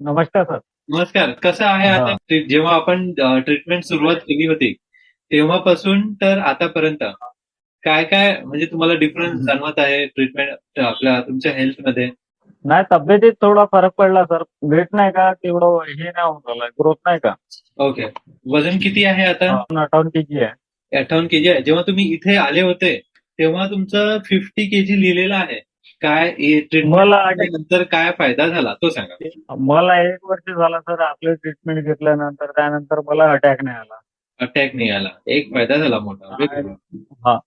नमस्कार सर. नमस्कार. कसं आहे आता हा. जेव्हा आपण ट्रीटमेंट सुरुवात केली होती तेव्हापासून तर आतापर्यंत काय काय म्हणजे तुम्हाला डिफरन्स जाणवत आहे ट्रीटमेंट आपल्या तुमच्या हेल्थमध्ये? नाही, तब्येतीत थोडा फरक पडला सर. वेट नाही का तेवढं हे नाही होऊन राहिलं, ग्रोथ नाही का. ओके. वजन किती आहे आता? 58 kg आहे. 58 केजी आहे. जेव्हा तुम्ही इथे आले होते तेव्हा तुमचं 50 केजी लिहिलेलं आहे. काय मला ट्रीटमेंट नंतर काय फायदा झाला तो सांगा? मला 1 वर्ष झाला सर आपले ट्रीटमेंट घेतल्यानंतर. त्यानंतर मला अटॅक नाही आला. अटॅक नाही आला. एक फायदा झाला मोठा. वेगळा. आणि- हा.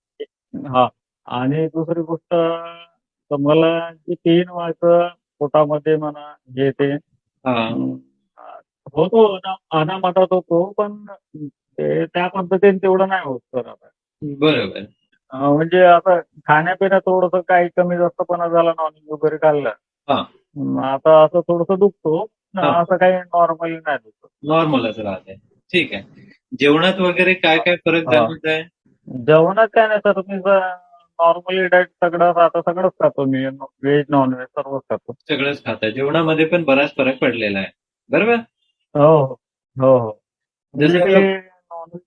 हा. आणि दुसरी गोष्ट तर मला जे पेन व्हायचं पोटामध्ये म्हणा हे ते हा. होतो अनामतात होतो, पण त्या पद्धतीने तेवढं नाही होत सर आता. बरोबर. म्हणजे असं खाण्यापिण्यात थोडंसं काही कमी जास्तपणा झाला, नॉनव्हेज वगैरे खाल्लं. हा. आता असं थोडंसं दुखतो. हा. असं काही नॉर्मली नाही दुखत. नॉर्मलच राहते. ठीक आहे. जेवणात वगैरे काय काय फरक हा. जाणवत आहे? जेवणात काय नाही सर, मी नॉर्मली डाएट सगळं आता सगळंच खातो मी. व्हेज नॉनव्हेज सर्वच खातो. सगळंच खाता. जेवणामध्ये पण बराच फरक पडलेला आहे. बरोबर? हो हो. हो हो. जसं वीकली आता नॉनव्हेज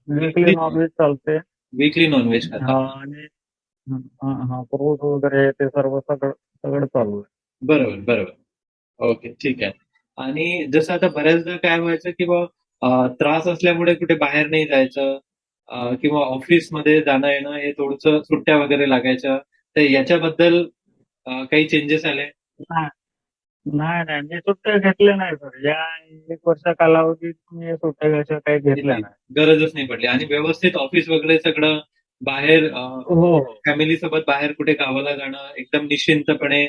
वीकली वीकली नॉनव्हेज चालते. वीकली नॉनव्हेज खाता. हा. आणि हा हा फ्रूट वगैरे ते सर्व सगळं सगळं चालू आहे. बरोबर, बरोबर. ओके, ठीक आहे. आणि जसं आता बऱ्याचदा काय व्हायचं की बा त्रास असल्यामुळे कुठे बाहेर नाही जायचं किंवा ऑफिसमध्ये जाणं येणं हे थोडंसं सुट्ट्या वगैरे लागायच्या. तर याच्याबद्दल काही चेंजेस आले? नाही नाही नाही, मी सुट्ट्या घेतल्या नाही सर. या 1 वर्ष कालावधीत मी सुट्ट्या घ्यायच्या काही घेतल्या नाही, नाही. गरजच नाही पडली आणि व्यवस्थित ऑफिस वगैरे सगळं बाहेर हो फॅमिली सोबत बाहेर कुठे गावाला जाणं एकदम निश्चिंतपणे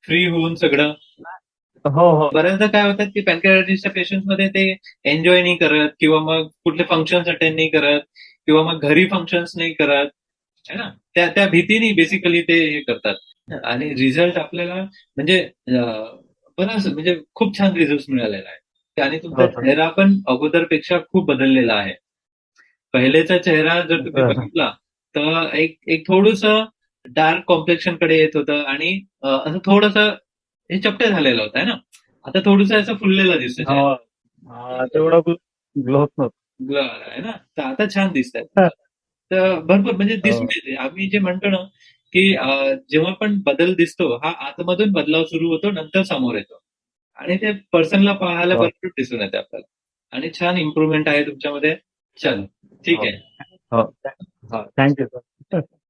फ्री होऊन सगळं. हो हो. बऱ्याचदा काय होतात की पॅनक्रियाटायटिसच्या पेशंटमध्ये ते एन्जॉय नाही करत किंवा मग कुठले फंक्शन्स अटेंड नाही करत किंवा मग घरी फंक्शन्स नाही करत है ना. त्या त्या भीतीने बेसिकली ते हे करतात आणि रिझल्ट आपल्याला म्हणजे बरंच म्हणजे खूप छान रिझल्ट मिळालेला आहे आणि तुमचा हो सर. चेहरा पण अगोदरपेक्षा खूप बदललेला आहे. पहिलेचा चेहरा जर तुम्ही सर. बघितला तर एक एक थोडस डार्क कॉम्प्लेक्शन कडे येत होतं आणि असं थोडस हे चपटे झालेलं होतं है ना. आता थोडस असं फुललेलं दिसतं हो. चेहरा. तेवढं ग्लोथ नव्हतं. आहे ना. तर आता छान दिसतंय. तर भरपूर म्हणजे दिसून हो. येते. आम्ही जे म्हणतो ना की जेव्हा पण बदल दिसतो हा आतमधून बदलाव सुरू होतो नंतर समोर येतो आणि ते पर्सनला पाहायला हो. भरपूर दिसून येते आपल्याला आणि छान इम्प्रुव्हमेंट आहे तुमच्यामध्ये. चलो, ठीक हो. आहे. हो. Thank you sir.